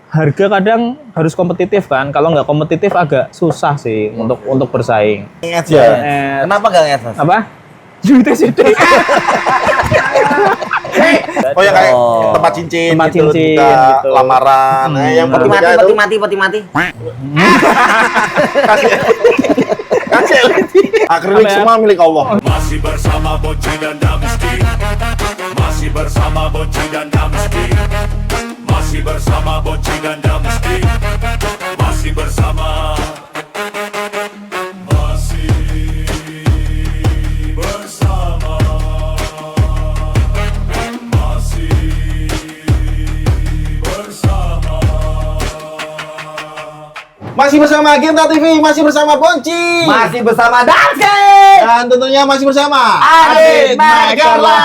harga kadang harus kompetitif kan. Kalau nggak kompetitif agak susah sih untuk bersaing. Nge-ads ya. Kenapa nggak nge-ads, Mas? Apa? Duitnya sidik. Oh ya kayak tempat cincin, Tempat gitu, cincin, buka gitu. lamaran. Yang Peti mereka mati, itu peti mati. kasih akrilik Apa ya? semua milik Allah. Masih bersama Bocil dan Damski. Masih bersama Bocil dan Damski. Masih bersama Bocil dan Damski. Masih bersama. Masih bersama. Masih bersama. Masih bersama Ginta TV, masih bersama Bonci. Masih bersama Damski. Dan tentunya masih bersama Adit Makerla.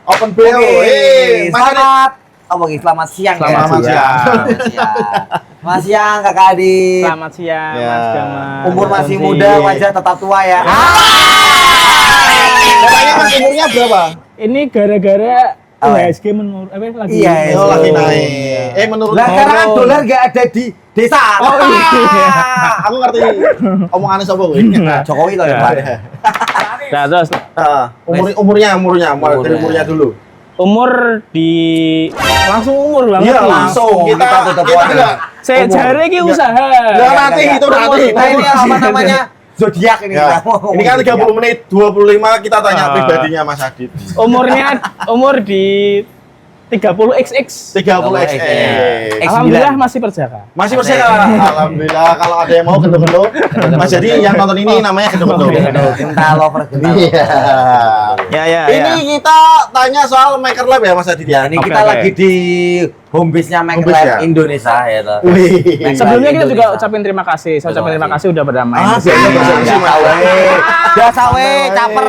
Open BO. Selamat. Selamat siang ya. Selamat siang. Mas siang Kakak Adit. Selamat siang, Ya. Mas Gamal. Umur masih Bonci. muda, wajah tetap tua ya. Katanya Mas umurnya berapa? Ini gara-gara Apa? UHSG menurut lagi. Iya, iya. Oh, lagi naik. Menurut Lah sekarang kan Moro. dolar nggak ada di desa. Oh, iya. Aku ngerti omongannya sapa kowe. Jokowi loh ya, Ya. Pak. Nah, terus Umurnya dari umurnya dulu. umur di langsung umur banget. Iya, nih. langsung. Kita tutup kita poin. enggak. Saya jari ki usaha. Ya, nanti itu nanti. Kita ini apa namanya? Zodiak ini. Ya. kita mau Ini kan ngomong 30 menit 25 kita tanya Ah. pribadinya Mas Adit. Umur di 30XX. 30 X. XE. Alhamdulillah masih perjaka. Masih bersih alhamdulillah. Kalau ada yang mau gendo-gendo, Mas jadi yang nonton ini namanya gendo-gendo. Kita lover kita. Iya. Ini kita tanya soal Maker Lab ya Mas Adit ya. Ini Oke, kita oke. lagi di home base-nya Home Maker base Lab ya? Indonesia ya toh. Wih. Sebelumnya kita juga Indonesia. ucapin terima kasih. Saya ucapin terima kasih. kasih udah pada main. Ah, di sini. biasa, Biasa we, caper.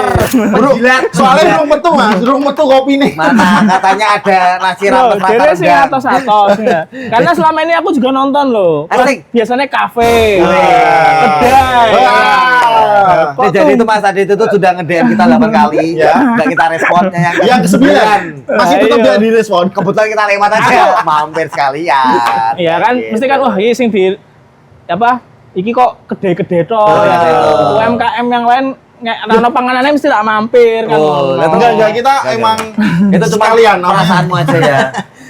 Bro, soalnya belum metu Mas, belum metu kopi nih. Mana katanya ada nasi Loh, rames dere sih rendang. atos-atos ya. Karena selama ini aku juga nonton loh. Asik. Biasanya kafe, Wah. kedai. Wah. Kok Jadi tuh- itu Mas Adit itu sudah nge-DM kita 8 kali, Ya. nggak kita responnya Yang ke-9 masih tetap Ayo. tidak direspon. Kebetulan kita lewat aja, mampir sekalian. Iya kan, Gitu. mesti kan wah ini sing di apa? Iki kok kedai-kedai toh. Oh, ya. iya. UMKM yang lain ana panganannya mesti tak mampir kan. Oh, ngono. Enggak kita emang itu cuma sekalian perasaanmu aja ya.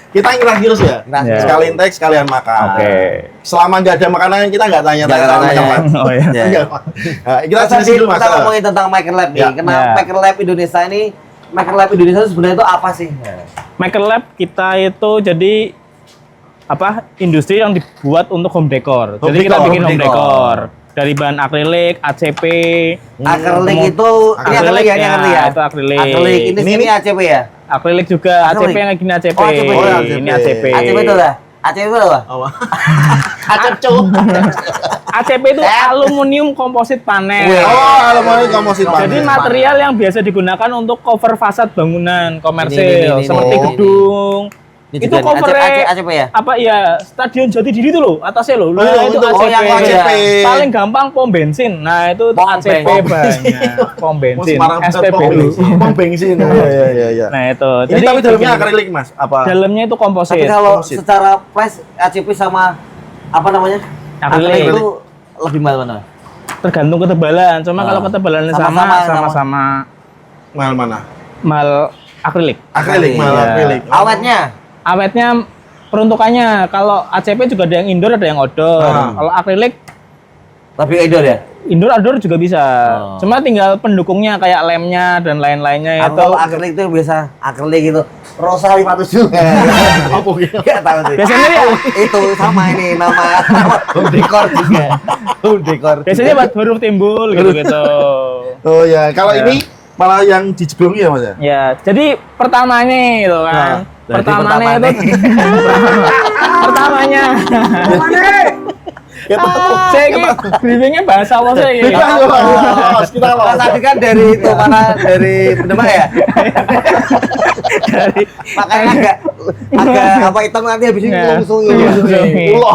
Kita ingin terus ya. Nah, Ya. Sekalian teks, sekalian makan. Oke. Selama nggak ada makanan kita nggak tanya Nggak tentang tanya. makan. Oh iya. Ya. Enggak. Nah, kita Mas jelasin Adit, dulu Mas. kita ngomongin tentang Maker Lab nih. Ya. Kenapa Ya. Maker Lab Indonesia ini? Maker Lab Indonesia itu sebenarnya itu apa sih? Maker Lab kita itu jadi apa? Industri yang dibuat untuk home decor. Home Jadi kita decor, bikin home home decor. decor dari bahan akrilik, ACP. Akrilik itu ini Akrilik akrilik ya, ini ya, ngerti ya? itu akrilik. Akrilik ini Ini- sini ACP ya? Akrilik juga, Akrilik. ACP yang gini ACP. Oh, ACP. Oh, ACP. Ini ACP. ACP itu lah. ACP itu apa? Apa? Acep ACP itu aluminium komposit panel. Wih. Oh, aluminium komposit panel. Jadi material yang biasa digunakan untuk cover fasad bangunan komersil Ini, seperti ini. gedung. Ini Itu juga nih, covernya ACP ya? apa ya? Stadion Jatidiri itu loh, atasnya loh. Oh, Nah, itu itu. ACP. Oh, yang ACP. Paling gampang pom bensin. Nah, itu Pom ACP bensin. banyak. Pom bensin, Semarang pusat SPBU. pom bensin. Iya. Nah, itu. Ini tapi dalamnya bikin- akrilik Mas. Apa? dalamnya itu komposit. Tapi kalau komposit. secara price ACP sama apa namanya? Akrilik. itu lebih mahal mana? Tergantung ketebalan. Cuma Ah. kalau ketebalannya Sama-sama, sama-sama Mahal mana? mal akrilik. Akrilik, mahal Iya. akrilik. Awetnya? Awetnya peruntukannya kalau ACP juga ada yang indoor ada yang outdoor. Ah. Kalau akrilik Lebih indoor ya? indoor outdoor juga bisa. Oh. Cuma tinggal pendukungnya kayak lemnya dan lain-lainnya Aku itu. kalau akrilik itu biasa akrilik itu Rosa 57. Apa gitu? Enggak tahu sih. Biasanya ya Itu sama ini nama home decor juga. Home decor. biasanya buat huruf timbul gitu-gitu. Oh ya, kalau Ya. ini malah yang dijeblongi ya Mas ya? Ya, jadi pertamanya itu kan. Nah, pertamanya jadi itu pertamanya. Ya Saya ini briefingnya bahasa apa saya ini? Kita los, kita los. Mas tadi kan dari itu mana dari Demak ya? Dari Makanya agak apa hitam nanti habis ini Ya. langsung Iya. Ulo.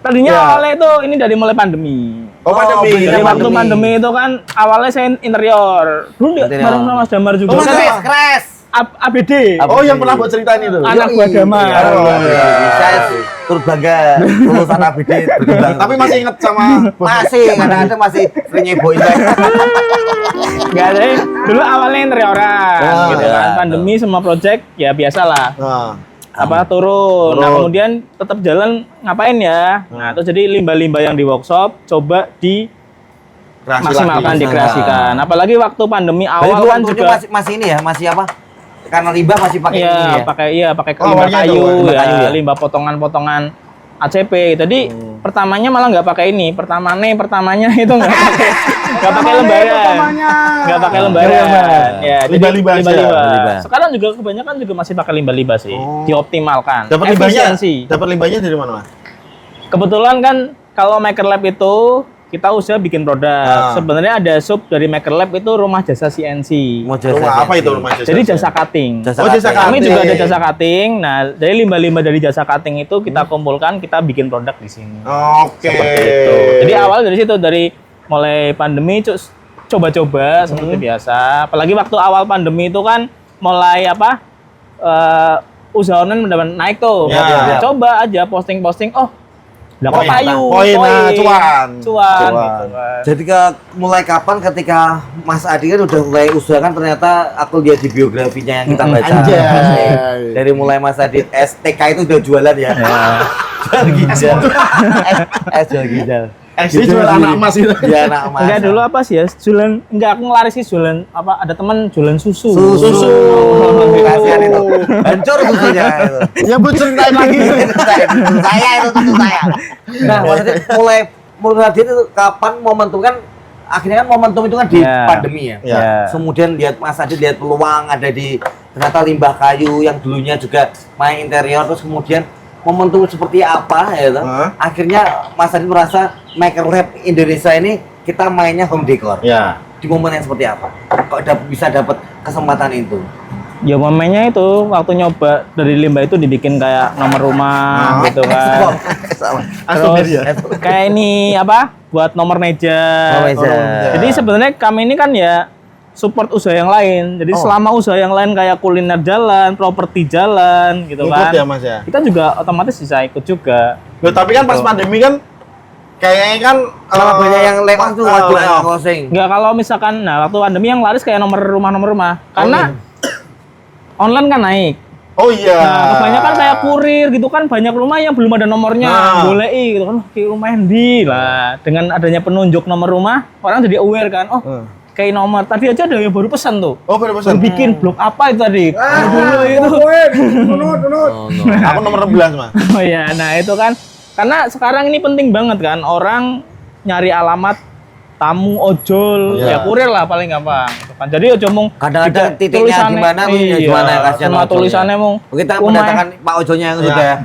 Tadinya Ya. awalnya itu ini dari mulai pandemi. Oh, pandemi. Jadi waktu pandemi itu kan awalnya saya interior. Dulu Interior. bareng sama Mas Damar juga. Oh, Mas Kan Damar. Crash. ABD. Oh, yang pernah buat ceritain itu. Anak buah Damar. Saya turut bangga lulusan ABD berkembang. Tapi masih inget sama masih kadang-kadang masih sering nyeboin. Enggak ada. Dulu awalnya interioran gitu kan. Pandemi semua project ya biasalah. Nah, Apa turun. Nah, kemudian tetap jalan ngapain ya? Nah, itu jadi limbah-limbah yang di workshop coba di kreasi maksimalkan lagi. dikreasikan. Apalagi waktu pandemi awal kan juga masih ini ya, masih apa? Karena limbah masih pakai ini ya. pakai Oh, limbah awalnya kayu, itu, limbah kayu ya? limbah potongan-potongan ACP. Jadi pertamanya malah nggak pakai ini. Pertamanya itu nggak pakai lembaran. Nggak pakai lembaran. Ya, jadi Limbah-limbah aja. Limbah. Sekarang juga kebanyakan juga masih pakai limbah-limbah sih. Dioptimalkan. Dapat limbahnya? Efisiensi. Dapat limbahnya dari mana, Mas? Kebetulan kan kalau Maker Lab itu kita usaha bikin produk. Sebenarnya ada sub dari Maker Lab itu rumah jasa CNC. Rumah apa itu rumah jasa? Jadi jasa cutting. Oh, jasa Kami cutting. juga ada jasa cutting. Nah, dari limbah-limbah dari jasa cutting itu kita kumpulkan, kita bikin produk di sini. Oke. Seperti itu. Jadi awal dari situ, dari mulai pandemi coba-coba seperti biasa. Apalagi waktu awal pandemi itu kan mulai apa? Usaha online benar naik tuh. Ya. Coba aja posting-posting. Oh, dapat Poin, payu, cuan. gitu kan. Jadi mulai kapan ketika Mas Adi kan udah mulai usaha kan ternyata aku lihat di biografinya yang kita baca. Anjay. Dari mulai Mas Adi STK itu udah jualan ya. Jual ginjal. Jual ginjal. SD jual anak emas itu. Iya, anak emas. Enggak dulu apa sih ya? Jualan enggak aku ngelaris sih jualan apa? Ada teman jualan susu. Susu. Kasihan itu. Hancur susunya itu. Ya Bu ceritain lagi. Saya itu tentu saya. Nah, maksudnya mulai itu kapan momentum kan akhirnya kan momentum itu kan di Ya. pandemi ya. Ya. Kemudian lihat Mas Adi lihat peluang ada di ternyata limbah kayu yang dulunya juga main interior terus kemudian momentum seperti apa ya toh? Akhirnya Mas Adi merasa Maker Lab Indonesia ini kita mainnya home decor. Ya. Di momen yang seperti apa? Kok bisa dapat kesempatan itu? Ya momennya itu waktu nyoba dari limbah itu dibikin kayak nomor rumah gitu kan. Terus kayak ini apa? Buat nomor meja. Nomor meja. Jadi sebenarnya kami ini kan ya support usaha yang lain. Jadi selama usaha yang lain kayak kuliner jalan, properti jalan gitu Ikut kan. ya, Mas ya? Kita juga otomatis bisa ikut juga. Loh, tapi kan pas pandemi kan kayaknya kan Kalau banyak yang lewat tuh wajib closing. Enggak, kalau misalkan nah waktu pandemi yang laris kayak nomor rumah. Karena online kan naik. Oh iya. Nah, kebanyakan kayak kurir gitu kan banyak rumah yang belum ada nomornya, boleh gitu kan. Kayak rumah yang di lah. Dengan adanya penunjuk nomor rumah, orang jadi aware kan. Oh, kayak nomor. Tadi aja ada yang baru pesan tuh. Oh, baru pesan. Baru bikin blok apa itu tadi? Dulu itu. Aku nomor 11, Mas. Oh iya, nah itu kan karena sekarang ini penting banget kan orang nyari alamat tamu ojol ya kurir lah paling gampang gitu kan. Jadi ojo mung Kadang-kadang titiknya di mana ya gimana ya kasihan sama tulisannya mung kita mendatangkan Pak Ojonya yang sudah ya.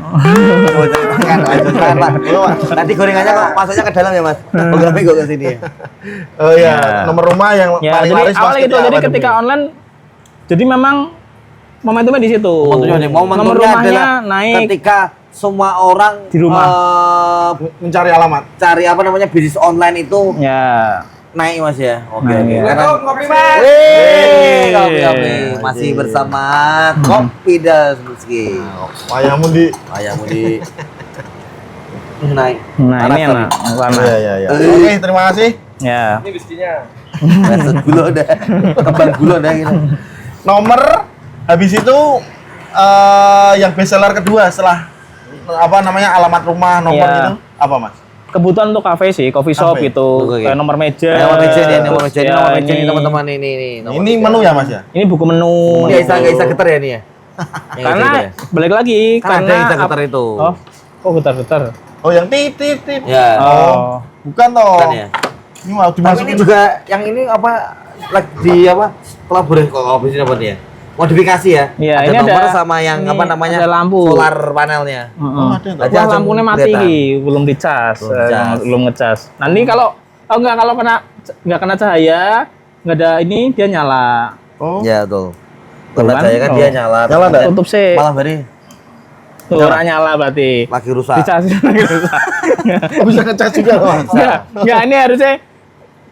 Nanti gorengannya kok masuknya ke dalam ya Mas. Fotografi kok ke sini ya. Oh iya, nomor rumah yang ya, paling jadi laris awalnya itu jadi pandemi. ketika online jadi memang momentumnya di situ. Nomor Momentumnya adalah rumahnya naik ketika semua orang di rumah. mencari alamat. Cari apa namanya bisnis online itu ya. naik Mas ya. Oke Nah, oke. iya. Karena Ngopi, Mas. kopi. Masih bersama Kopi dan Meski. Wayangmu di. Ayam di naik. Nah, ini Panas, enak. Warna. Iya. Oke, terima kasih. Ya. Rasa gula udah, kembang gula udah gitu. Nomor habis itu yang best seller kedua setelah apa namanya alamat rumah nomor Iya. itu apa Mas? Kebutuhan untuk kafe sih, coffee shop Kafe. gitu. Oke. Kayak nomor meja. Nomor meja nih, nomor terus meja ini, ya nomor meja ini ini. teman-teman ini. nomor Ini meja. menu ya Mas ya? Ini buku menu. Nggak bisa getar ya ini ya? Karena balik lagi Kan ada karena yang getar itu. Oh, kok getar-getar? Oh yang tit. Ya. Oh. Bukan toh. Kan ya. Ini mau Tapi dimasukin ini juga yang ini apa di apa kolaborasi kok apa sih namanya? Modifikasi ya. Iya, ada ini nomor ada- sama yang ini apa namanya? ada lampu. Solar panelnya. Heeh. ada. Berarti Wah, langsung lampunya mati kelihatan. Ki, belum dicas, Belum dicas. belum ngecas. Nanti kalau kalau nggak kena cahaya, nggak ada ini dia nyala. Oh. Ya betul. Tuh Kalau kan? saya kan Oh. dia nyala. Nyala nggak? Tutup sih. Malah bari. Tuh ora nyala berarti. Lagi rusak. Dicas lagi rusak. Oh, bisa ngecas juga Mas. Enggak, ini harusnya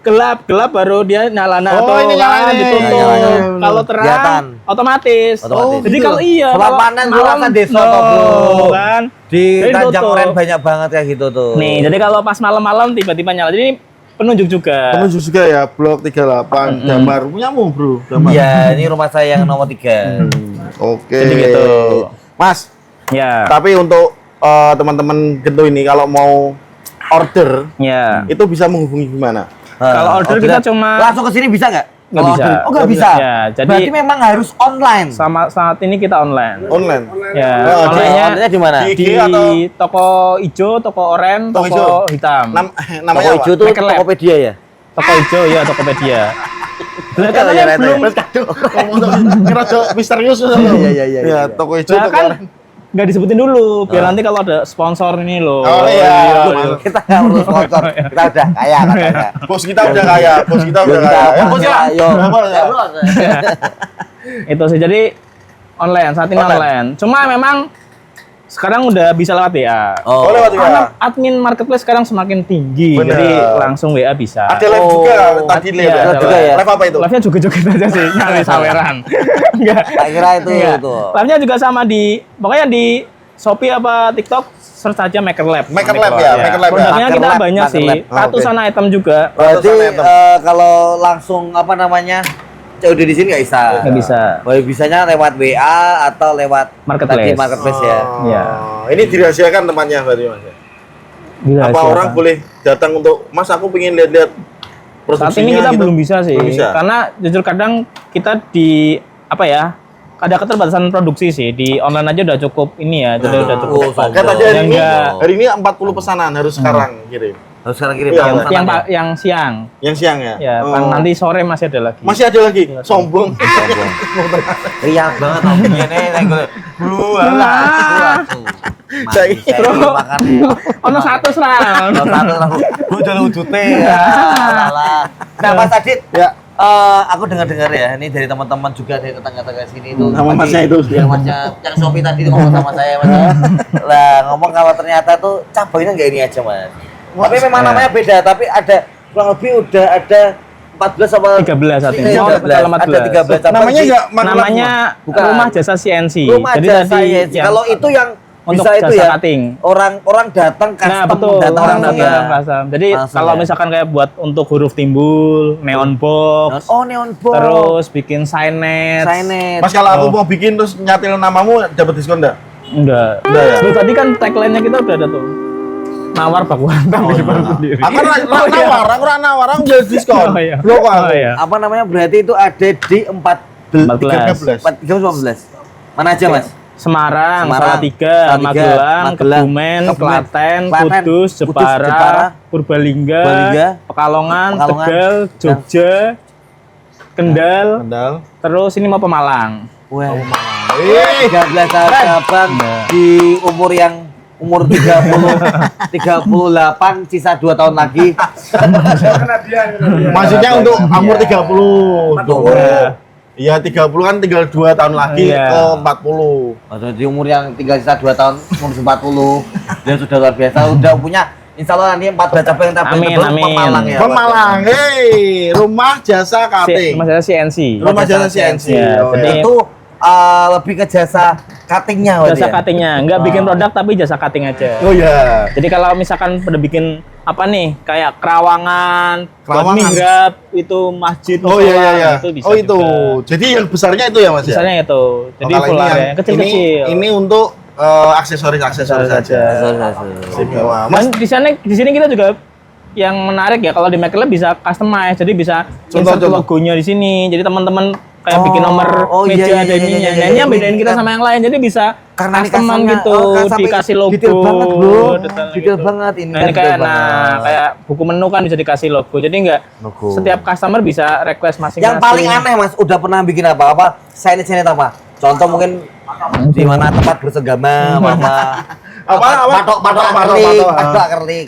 gelap baru dia nyala. Nah, Oh, tuh ini nyala kan nih. ditutup. Iya, iya, iya. Kalau terang Kelihatan. otomatis. Otomatis. Jadi gitu. kalau iya Selapanan bro, kan desa toh, bro. kan. Di Jadi Tanjang tutup. Oren banyak banget kayak gitu tuh. Nih, jadi kalau pas malam-malam tiba-tiba nyala. Jadi ini penunjuk juga. Penunjuk juga ya, blok 38 Damar. Punyamu, Bro. Damar. Iya, ini rumah saya yang nomor 3. Oke. Jadi gitu. Mas, Ya. tapi untuk teman-teman Gento ini kalau mau order Ya. itu bisa menghubungi gimana? Kalau order kita cuma- langsung ke sini bisa nggak? Nggak Kalau bisa. order- Oh nggak bisa. Ya, jadi- berarti memang harus online. Sama saat ini kita online. Online. Ya, Oh, onlinenya Onlinenya di mana? Di- di atau toko hijau, toko oranye, Toko toko hijau? hitam. Namanya Toko apa? hijau tuh Maker Lab. Tokopedia ya. Toko hijau ya Tokopedia. Lah Iya, katanya iya, belum Mas kado. Ngomong ngerasa misterius loh. Iya, iya. Ya, toko hijau, lah toko kan oranye. nggak disebutin dulu biar nanti kalau ada sponsor ini loh. Oh, iya. Loh, kita nggak perlu sponsor. Kita udah kaya katanya. Bos kita udah kaya, bos kita udah Kita kaya. apa? Ya, bos ya. Ayo. Ya, bos ya. Itu sih jadi online saat ini Online. online. Cuma memang sekarang udah bisa lewat WA. Oh, lewat WA. Karena admin marketplace sekarang semakin tinggi, Bener. jadi langsung WA bisa. Ada live juga tadi live iya, ya. ada juga ya. Live apa itu? Live-nya juga aja sih, nyari saweran. Enggak. Tak kira itu Enggak. itu. Live-nya juga sama pokoknya di Shopee apa TikTok search aja Maker Lab. Maker Lab ya, Maker Lab ya. Produknya Maker kita Lab, banyak Maker sih, Lab. Oh, ratusan item juga. Berarti Ratusan item. kalau langsung apa namanya COD di sini nggak bisa. Nggak bisa. Oh, bisanya lewat WA atau lewat Marketplace. tadi marketplace ya. Iya. Ini dirahasiakan temannya berarti Mas. Gila, Apa siapa? orang boleh datang untuk Mas aku pengen lihat-lihat produksinya Saat ini kita gitu? belum bisa sih, Belum bisa. karena jujur kadang kita di apa ya, ada keterbatasan produksi sih di online aja udah cukup ini ya, jadi udah cukup. Oh, sombong. Kan tadi hari ini, Enggak. hari ini 40 pesanan harus sekarang kirim. Harus sekarang kirim Iya, pesanan yang ya? yang siang, Yang siang ya? ya, Oh. kan nanti sore masih ada lagi. Masih ada lagi? Sombong. Sombong. Riak banget omongnya nih, gue. Nah. Saya- Bro. makan. Ono satu seram. Kalau satu lah, gue jalan wujudnya. Ya. Nah, Mas Adit, Ya. aku dengar-dengar ya, ini dari teman-teman juga dari tetangga-tetangga sini itu. Sama tadi- masnya itu. Yang masnya, yang Shopee tadi itu ngomong sama saya, Mas. Lah, ngomong kalau ternyata tuh cabangnya nggak ini aja, Mas. Tapi memang Ya. namanya beda, tapi ada kurang lebih udah ada 14 sama 13 saat ini. Iya, Oh, 13. kalau 14. Ada 13 cabang Namanya di nggak Maker Lab Namanya Bukan. Rumah Jasa CNC. rumah Jadi jasa tadi ya. yang Kalau itu yang untuk bisa itu jasa ya, cutting. orang datang custom, Nah betul, datang orang langsung datang ya. custom. Jadi Langsung kalau ya. misalkan kayak buat untuk huruf timbul, neon box, Oh, neon box. terus bikin signage. signet. Mas kalau aku Oh. mau bikin terus nyatil namamu dapat diskon enggak? Enggak. Enggak ya? Loh, tadi kan tagline-nya kita udah ada tuh. Nawar baku hantam di depan sendiri. Aku ora nawar, aku jadi diskon. Oh, iya. Blok aku. Oh, iya. Apa namanya? Berarti itu ada di 14. 13. Mana aja, Mas? Semarang, Semarang, Salatiga, Salatiga, Magelang, Magelang, Kebumen, Kebumen, Klaten, Klaten, Kudus, Kudus, Jepara, Jepara, Purbalingga, Purbalingga, Pekalongan, Pekalongan, Tegal, Jogja, Kendal, Kendal. terus ini mau Pemalang. Wah. Eh, 13 cabang di umur yang umur 38 sisa 2 tahun lagi. maksudnya untuk umur 30. Tuh. Iya. Iya, 30 kan tinggal 2 tahun lagi Iya. ke 40. Maksudnya di umur yang tinggal sisa 2 tahun, umur 40, dia sudah luar biasa, udah punya insya Allah nanti 14 cabang yang Amin, amin. Pemalang ya. Pemalang, hei, rumah jasa cutting. Rumah jasa CNC. Rumah jasa CNC. Ya, Oh, jadi- ya. Itu lebih ke jasa cuttingnya berarti Jasa ya? cuttingnya, nggak bikin produk tapi jasa cutting aja. Oh ya. Jadi kalau misalkan pada bikin apa nih, kayak kerawangan, buat Kerawangan. mihrab, itu masjid, Oh iya iya musola, iya. itu bisa Oh itu. juga. Jadi yang besarnya itu ya Mas ya? Misalnya itu, jadi Oh, kalau full ini area, yang- kecil-kecil. Ini untuk aksesoris Aksesoris saja. saja. Sip, ya, Wah, Dan Mas, di sini kita juga yang menarik ya kalau di Maker Lab bisa customize, jadi bisa Contoh, insert contoh. logonya di sini. Jadi teman-teman kayak bikin nomor oh, iya, meja iya, ada iya, ininya. iya, Nah, iya, ini yang iya, bedain iya. kita sama yang lain. Jadi bisa Karena ini customan customnya, gitu, kan sampai dikasih logo. detail banget, bro. detail Detail gitu. banget ini Nah, kan, ini kayak detail banget. kayak buku menu kan bisa dikasih logo. Jadi enggak Logo. setiap customer bisa request masing-masing. Yang paling aneh Mas, udah pernah bikin apa signet apa? Contoh mungkin di mana tempat bersegama, Apa? patok akrilik.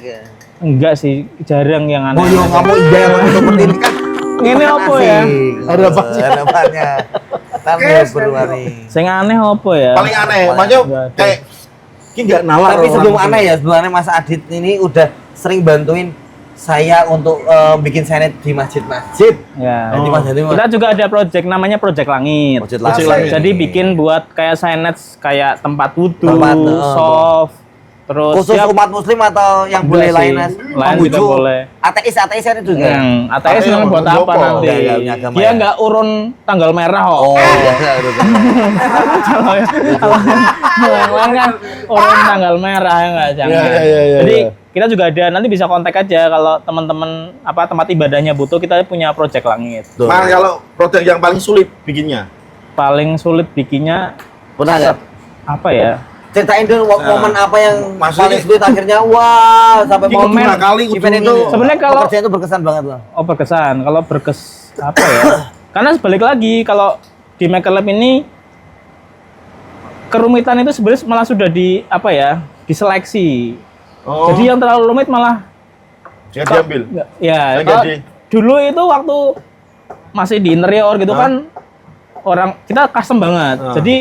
Enggak sih, jarang yang aneh. Oh iya, kamu iya yang seperti ini kan. Ini apa ya? Ada apa sih? Harapannya. Kan ya berwarni. Sing aneh apa ya? paling aneh. Maksudnya Nggak ada. kayak Ini nggak nalar. Tapi sebelum orang. aneh ya, sebenarnya Mas Adit ini udah sering bantuin saya untuk bikin signet di masjid-masjid. Ya. Jadi Mas Adit Kita juga ada project namanya Project Langit. Project Langit. Langit. Jadi bikin buat kayak signet kayak tempat wudhu, Tempat, soft, terus khusus ya, umat muslim atau yang Enggak boleh sih. lain Mas? Lain Penghuju. juga boleh. Ateis kan itu juga. ATS ATS memang buat yang apa jopo. nanti? Nggak punya agama Dia ya? nggak urun tanggal merah kok. Oh, iya, betul. Kalau yang lain kan urun tanggal merah ya nggak jangan. Iya. Jadi kita juga ada, nanti bisa kontak aja kalau teman-teman apa tempat ibadahnya butuh, kita punya Project Langit. Mas, kalau produk yang paling sulit bikinnya? Paling sulit bikinnya Pernah nggak? apa ya? Ceritain dulu momen apa yang maksudnya- paling sulit akhirnya wah sampai Ini momen gimana kali event itu ujungnya? Sebenarnya kalau- pekerjaan itu berkesan banget loh. Oh berkesan, kalau apa ya? Karena sebalik lagi kalau di Maker Lab ini kerumitan itu sebenarnya malah sudah diseleksi. Oh, Jadi yang terlalu rumit malah dia diambil. ya Yang kalau jadi. dulu itu waktu masih di interior gitu kan orang kita custom banget. Jadi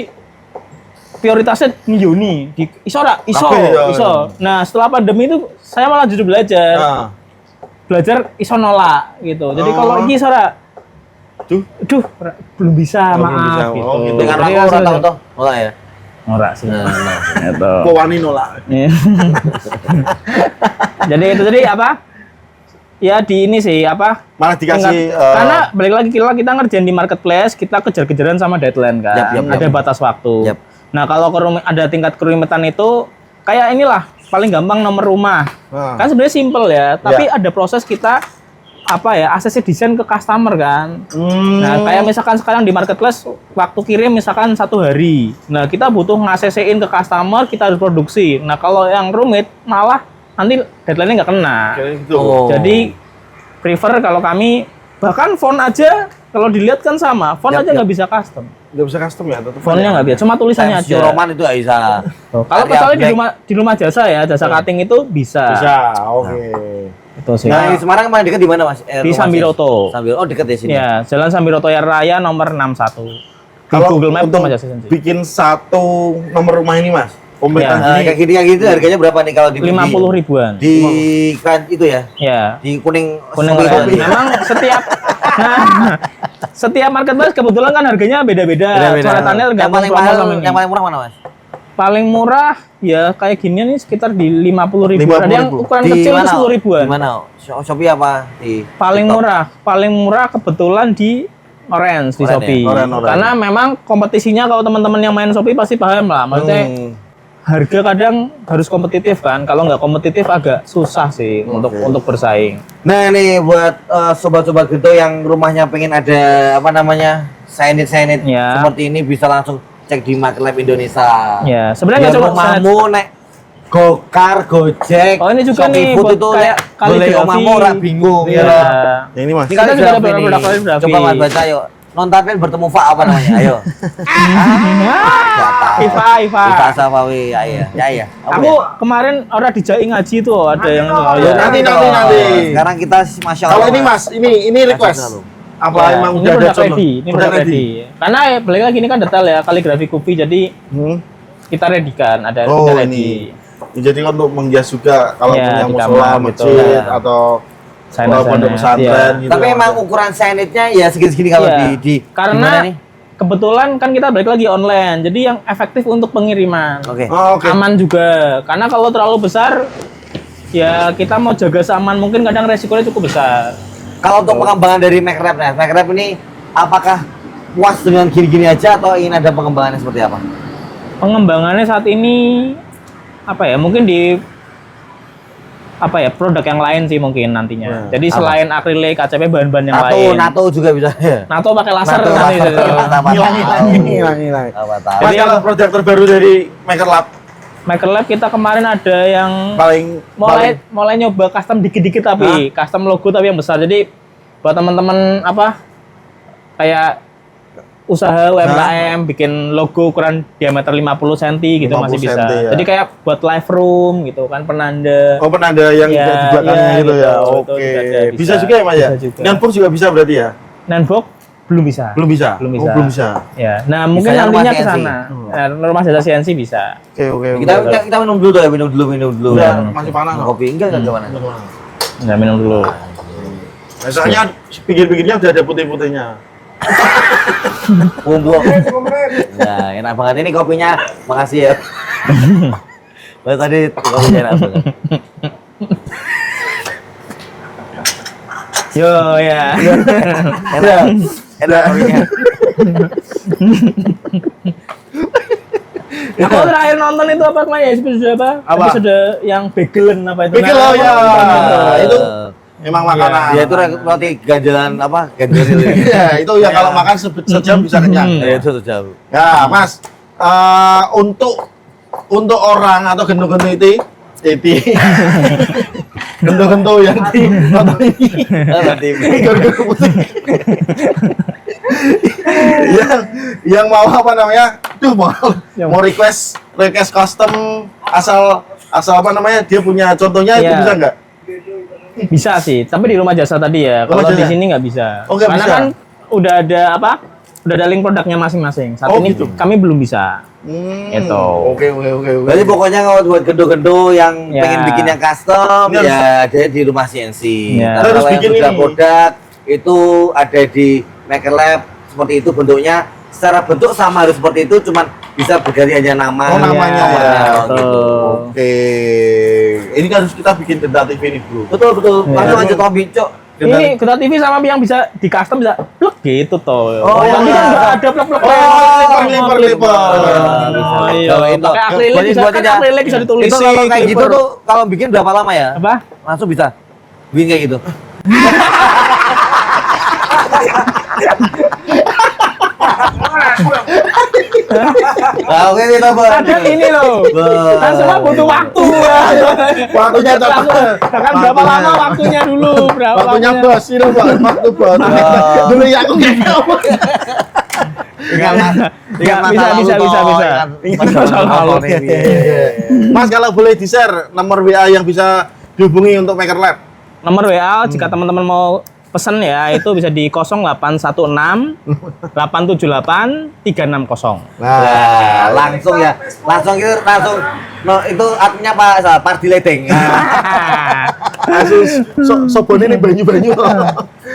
prioritasnya Yuni di ISO. Tapi, ya, Nah, setelah pandemi itu saya malah justru belajar. Nah, Belajar ISO nolak gitu. Jadi kalau ini ISO duh, belum bisa, Oh, belum maaf bisa. gitu. Oh, gitu. Dengan Jadi aku langsung- orang tahu nolak ya. Norak sih. Nah, Gitu. kok wani nolak. Iya. jadi apa? Ya di ini sih apa? Malah dikasih Karena balik lagi kita ngerjain di marketplace, kita kejar-kejaran sama deadline kan. Yap, Ada batas waktu. Yap. Nah, kalau ada tingkat kerumitan itu kayak inilah paling gampang nomor rumah. Kan sebenarnya simple ya, tapi ada proses kita ACC desain ke customer kan. Nah, kayak misalkan sekarang di marketplace waktu kirim misalkan 1 hari. Nah, kita butuh nge-ACC-in ke customer, kita harus produksi. Nah, kalau yang rumit malah nanti deadline-nya nggak kena. gitu. Oh. Jadi prefer kalau kami bahkan font aja kalau dilihat kan sama, font aja nggak bisa custom. Nggak bisa custom ya, tetap. Fontnya nggak bisa, cuma tulisannya Times aja. New Roman itu nggak bisa. Kalau kecuali di rumah jasa ya, jasa cutting itu bisa. Bisa, oke. Itu sih. Nah, di Semarang emang dekat di mana Mas? Di rumah Sambiroto. Oh dekat di sini. Ya, Jalan Sambiroto Raya nomor 61. Di Kalau Google Map untuk rumah jasa sendiri. bikin satu nomor rumah ini Mas, kompletan Ya. Kayak gini harganya berapa nih kalau di 50 ribuan. di kan itu ya? Ya. Di kuning Kuning Shopee Raya. itu. Memang setiap marketplace kebetulan kan harganya beda-beda. Coretannya Yang tergantung paling promo mahal, sama ini. yang paling murah mana Mas? Paling murah ya kayak gini nih sekitar di 50 ribuan. Ada yang 50.000. ukuran kecil itu 10 ribuan. Di mana? Shopee apa? Di Paling TikTok? murah kebetulan di Orange di Orange Shopee. ya? Orange. Karena memang kompetisinya kalau teman-teman yang main Shopee pasti paham lah. Maksudnya harga kadang harus kompetitif kan. Kalau nggak kompetitif agak susah sih untuk bersaing. Nah nih buat sobat-sobat gitu yang rumahnya pengen ada apa namanya signet Ya. seperti ini bisa langsung cek di Maker Lab Indonesia. Ya, sebenarnya nggak Biar cuma rumahmu nek Gokar, Gojek, Oh, ini juga nih Shopee Food buat itu kayak nek boleh kaligrafi. omahmu ora bingung Iya. ya. Yang ini Mas. Ini Kita juga ada kaligrafi produk nih. kaligrafi. Coba Mas baca yuk. Nontapen bertemu Fa apa namanya? Ayo. Nggak tahu. Iva. Iva Safawi, ya iya. Ya iya. Apa Aku ya? kemarin orang di Jai ngaji tuh ada yang Ya, nanti. Sekarang kita Masya Kalau Allah. ini Mas, ini request. Lalu. Apa Ya, emang ini udah ada produk contoh? ready, ini produk ready. Karena balik lagi ini kan detail ya kaligrafi kupi jadi kita ready kan, ada Oh, kita ini. ready. Ya, jadi untuk menghias juga kalau Ya, punya di musola, kamar gitu. masjid Ya. atau Signet, pondok pesantren gitu. Tapi emang ukuran signetnya ya segini-segini kalau Iya. di gimana Karena nih? kebetulan kan kita balik lagi online, jadi yang efektif untuk pengiriman. Oke. Oh, oke. Aman juga, karena kalau terlalu besar ya kita mau jaga seaman mungkin kadang resikonya cukup besar. Kalau untuk pengembangan dari Maker Lab, nah, Maker Lab ini apakah puas dengan gini-gini aja atau ingin ada pengembangannya seperti apa? Pengembangannya saat ini apa ya, mungkin di apa ya, produk yang lain sih mungkin nantinya. Jadi selain akrilik, KCP, bahan-bahan yang lain. NATO juga bisa. NATO pakai laser NATO nanti. Hilang. Apa tahu. Mas, kalau proyek terbaru dari Maker Lab Maker Lab kita kemarin ada yang paling mulai nyoba custom dikit-dikit tapi custom logo tapi yang besar. Jadi buat teman-teman apa kayak usaha UMKM bikin logo ukuran diameter 50 cm gitu 50 masih bisa. cm, ya. Jadi kayak buat live room gitu kan, penanda. Oh, penanda yang Ya, di belakangnya ya, gitu ya. gitu. Oke. Itu juga ada, Bisa bisa. juga ya, Mas ya? Bisa juga. Netbook juga bisa berarti ya? Netbook belum bisa. Belum bisa. Belum bisa. Oh, belum bisa. Ya. Nah, mungkin Bisanya nantinya rumah ke CNC. sana. Rumah jasa CNC bisa. Oke. Kita minum dulu ya, minum dulu. Udah, masih panas. Minum kopi enggak gimana? Nah, minum dulu. Biasanya pinggir-pinggirnya udah ada putih-putihnya. Bumbung. Nah, enak banget ini kopinya. Makasih ya. Tadi kopinya enak banget. Yo ya. Enak kopinya. Aku terakhir nonton itu apa kemarin? Episode apa? Apa? Episode yang bagelen apa itu? Bagel, oh ya. Itu emang makanan. Ya itu roti ganjalan apa? Ganjalan. Iya, itu ya kalau makan sejam bisa kenyang. Ya itu jauh. Ya, Mas. Untuk orang atau gento-gento itu gento-gento yang di nonton ini gento-gento putih. yang mau apa namanya? Mau request custom asal apa namanya? Dia punya contohnya itu Iya. bisa nggak? Bisa sih, tapi di rumah jasa tadi ya. Kalau Rumah di jasa? sini nggak bisa. Oh, nggak Karena bisa? kan udah ada apa? Udah ada link produknya masing-masing. Saat Oh, ini gitu. kami belum bisa. Gitu. Oke. Berarti pokoknya kalau buat gendo-gendo yang Ya. pengen bikin yang custom Ini harus- ya ada di rumah CNC. Ya. Tapi Harus kalau yang bikin sudah ini. produk itu ada di Maker Lab seperti itu bentuknya. Secara bentuk sama harus seperti itu, cuman bisa berganti hanya nama. Oh, namanya. Ya, Ya, betul. gitu. Oke. Ini kan harus kita bikin tentatif ini, Bro. Betul. Ya. Langsung aja Tommy, Cok. Ini Geta TV sama yang bisa di custom bisa plug gitu toh. Oh, Nanti iya. kan nggak ada plug-plug. Liper. Oh, iya. Kalau itu- Pakai akrilik Jadi bisa, buat kan tidak- akrilik bisa ditulis. Itu kalau kayak gitu tuh kalau bikin berapa lama ya? Apa? Langsung bisa bikin kayak gitu. Nah, oke kita buat. Kadang ini loh. Kan semua butuh waktu. Waktunya Kan berapa Waktunya. lama waktunya dulu? Berapa Waktunya waktunya? bos, ini bos, waktu bos. Dulu ya aku nggak tahu. Ingat Bisa, Ingat masa lalu. Mas kalau boleh di share nomor WA yang bisa dihubungi untuk Maker Lab. Nomor WA jika teman-teman mau pesan ya itu bisa di 0816 878 360. Nah, langsung ya. Langsung no, itu artinya apa? Party ledeng. Asus sobone ini banyu-banyu.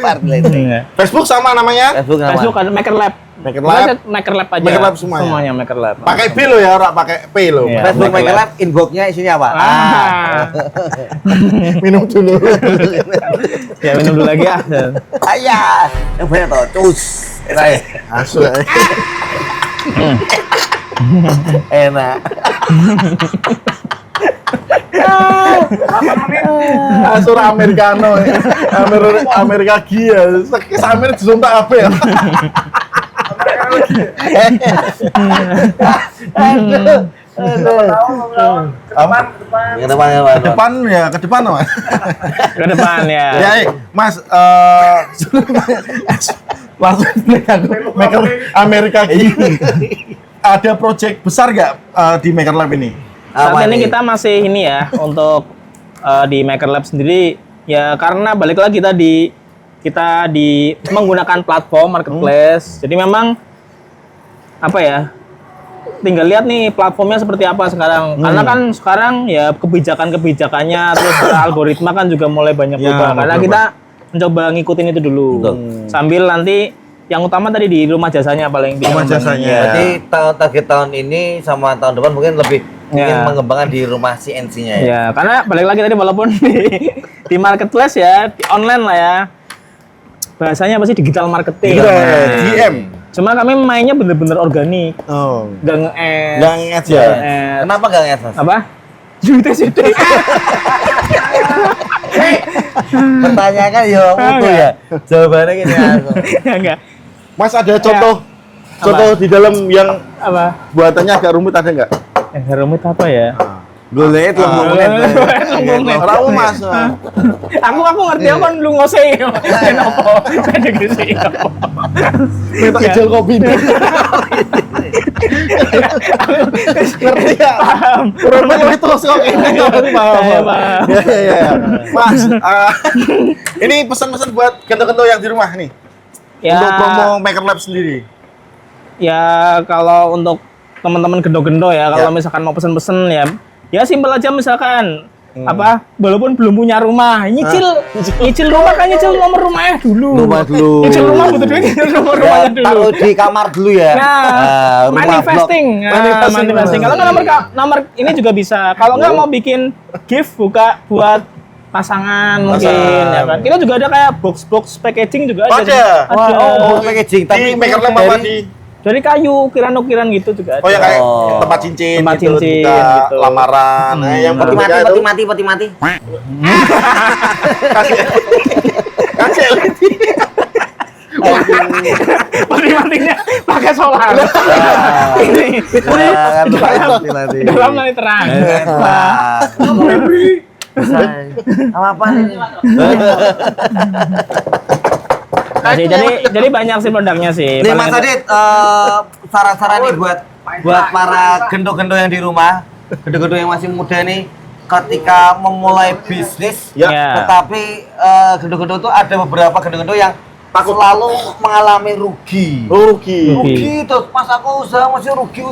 Party ledeng. Facebook sama namanya? Facebook nama. Facebook ada Maker Lab. Maker Pokoknya Lab. Maker Lab aja. Maker Lab semuanya. Semuanya Maker Lab. Pakai P lo ya, ora pakai P lo. Iya. Facebook Maker Maker Lab. Lab inboxnya isinya apa? Minum dulu. Ya minum dulu lagi ah. Ayah, yang banyak toh, cus. Enak ya? Asu. Enak. Asur americano. Amerika Gia. Samir disuntak apa ya? Yang depan. Depan ya, ke depan Mas. Ke depan ya. Ya, Mas, langsung Maker Amerika gini. Ada project besar nggak di Maker Lab ini? Saat ini kita masih ini ya untuk di Maker Lab sendiri ya karena balik lagi kita di menggunakan platform marketplace. Jadi memang apa ya? Tinggal lihat nih platformnya seperti apa sekarang. Karena kan sekarang ya kebijakannya terus algoritma kan juga mulai banyak Ya, berubah. Karena berubah. kita mencoba ngikutin itu dulu. Sambil nanti yang utama tadi di rumah jasanya paling bisa Rumah ngembangin. jasanya. Ya. Jadi target tahun ini sama tahun depan mungkin lebih ingin Ya. mengembangkan di rumah CNC-nya ya. Ya, karena balik lagi tadi walaupun di marketplace ya, di online lah ya. Bahasanya apa sih digital marketing. DM. Cuma kami mainnya bener-bener organik, Oh. nggak nge-ads. Nggak nge-ads ya? nge-ads. Kenapa gak nge Mas? Apa? Duitnya situ. Pertanyaan kan ya mutu ya. Jawabannya gini langsung. Enggak. Mas ada contoh di dalam yang Apa? buatannya agak rumit ada nggak? Yang rumit apa ya? Golek Menit. Rawu Mas. Aku ngerti apa lu ngose. Kenapa? Ada gisi. Minta ijel kopi. Ngerti ya? Paham. Rumit itu kok ini paham. Paham. Ya. Mas, ini pesan-pesan buat gento-gento yang di rumah nih. Ya. Untuk promo Maker Lab sendiri. Ya kalau untuk teman-teman gendo-gendo ya, kalau misalkan mau pesen-pesen ya simpel aja misalkan walaupun belum punya rumah, nyicil rumah kan nyicil nomor rumahnya dulu. Nyicil rumah butuh duit, nyicil nomor rumahnya dulu. Taruh di kamar dulu ya. Nah, rumah manifesting. Kalau nggak nomor ini juga bisa. Kalau nggak mau bikin gift buka buat pasangan mungkin ya kan. Kita juga ada kayak box packaging juga ada. Oh, packaging Di Maker Lab apa dari kayu, ukiran-ukiran gitu juga ada. Oh ya kayak tempat cincin, gitu. Lamaran, yang peti mati. Kasih LED. Peti matinya pakai solar. Ini dalam nanti terang. Apa ini? Nah, jadi banyak sih produknya sih. Nih Mas Adit, saran-saran nih buat para gendo-gendo yang di rumah, gendo-gendo yang masih muda nih, ketika memulai bisnis, tetapi gendo-gendo itu ada beberapa gendo-gendo yang selalu mengalami rugi. Rugi terus pas aku usaha masih rugi.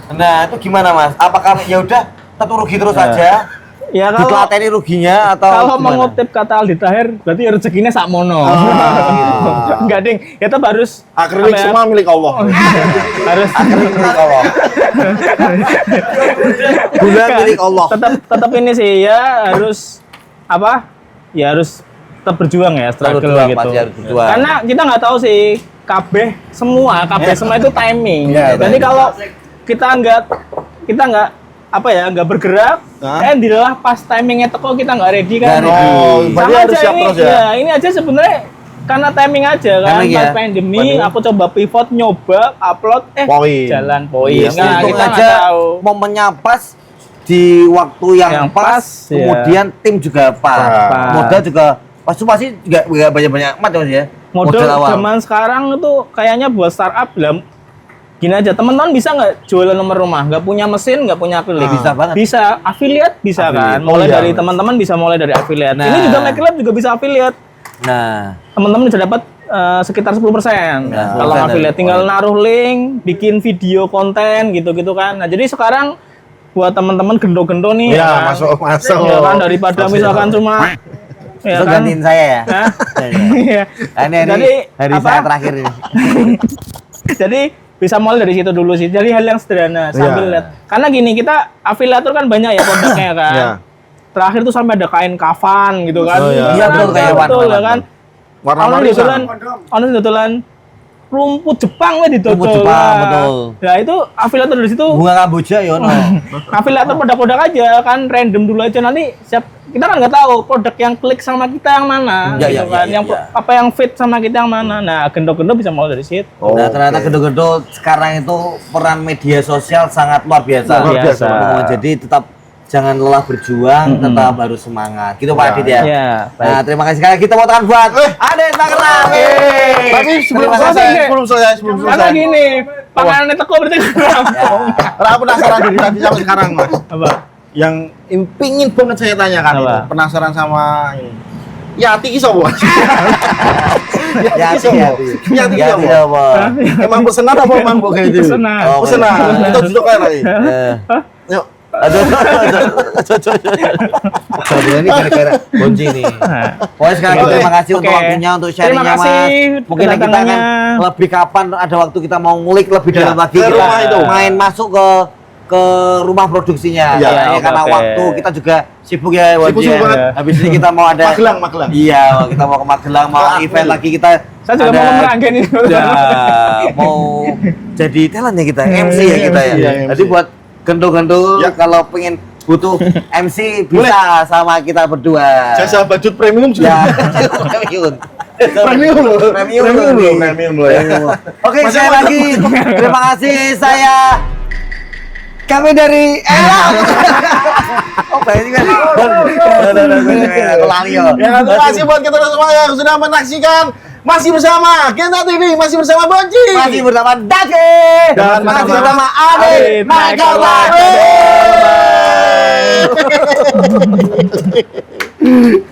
Nah itu gimana Mas? Apakah ya udah tetap rugi terus aja? Ya kalau ditelateni ruginya atau kalau gimana? mengutip kata Aldi Tahir berarti rezekinya sakmono. Enggak ding, ya tetap harus akrilik semua milik Allah. Harus akrilik milik Allah. Gula milik Allah. Tetap ini sih ya harus Ya harus tetap berjuang ya, struggle gitu. Karena kita nggak tahu sih KB semua itu timing. Jadi kalau kita nggak nggak bergerak, dilalah pas timingnya teko kita nggak ready kan. Berarti harus siap terus ya. Ini aja sebenarnya karena timing aja kan. Pas pandemi aku coba pivot, nyoba upload, jalan poin. Nah, kita aja momennya pas di waktu yang pas, kemudian tim juga pas. Modal juga pasti juga banyak-banyak amat ya. Modal zaman sekarang itu kayaknya buat startup gini aja, teman-teman bisa nggak jualan nomor rumah? Nggak punya mesin, nggak punya akrilik? Bisa banget. Bisa, affiliate bisa kan? Mulai dari teman-teman bisa mulai dari affiliate. Ini juga Maker Lab juga bisa affiliate. Nah, teman-teman bisa dapat sekitar 10%. Kalau affiliate tinggal naruh link, bikin video konten gitu-gitu kan. Nah, jadi sekarang buat teman-teman gendo-gendo nih. Ya, masuk. Ya kan, daripada misalkan cuma ya kan? Gantiin saya ya. Ini hari saya terakhir ini. Jadi bisa mulai dari situ dulu sih. Jadi hal yang sederhana sambil lihat. Karena gini, kita afiliator kan banyak ya produknya kan. Terakhir tuh sampai ada kain kafan gitu kan. Iya betul ya kan. Warna kebetulan rumput Jepang didodol. Rumput Jepang betul. Nah, itu afiliator dari situ. Bunga kamboja ya no. Afiliator produk-produk aja kan, random dulu aja, nanti kita kan nggak tahu produk yang klik sama kita yang mana, gitu kan. Apa yang fit sama kita yang mana. Nah, gendo-gendo bisa mulai dari situ. Nah, ternyata gendo-gendo sekarang itu peran media sosial sangat luar biasa. Jadi tetap jangan lelah berjuang, tetap harus semangat. Gitu Pak Adit ya. Nah, terima kasih sekali. Kita mau tangan buat Adit Maker Lab. Tapi sebelum selesai. Karena gini, panganan teko berarti Ra penasaran dari tadi sampai sekarang, Mas. Apa? Yang pingin banget saya tanyakan itu. Penasaran sama ini. Yati ki sapa? Yati apa? Emang pesenan apa emang kok kayak gitu? Pesenan. Kita duduk kayak lagi. Yuk. Aduh. Ini gara-gara Bonji nih. Pokoknya sekarang terima kasih untuk waktunya, untuk sharingnya Mas. Mungkin kita akan lebih kapan ada waktu kita mau ngulik lebih dalam lagi, kita main masuk ke rumah produksinya. Karena waktu kita juga sibuk ya Bonji. Habis ini kita mau ada Magelang. Iya, kita mau ke Magelang, mau event lagi kita. Saya juga mau merangkin itu. Mau jadi talent ya kita, MC ya kita ya. Jadi buat gendo-gendo kalau pengen butuh MC bisa sama kita berdua. Jasa budget premium juga. Premium loh ya. Oke, sekali lagi terima kasih kami dari Terima kasih buat kita semua yang sudah menyaksikan. Masih bersama Genta TV, masih bersama Bonji, masih bersama Dake, dan masih bersama Adit Maker Lab.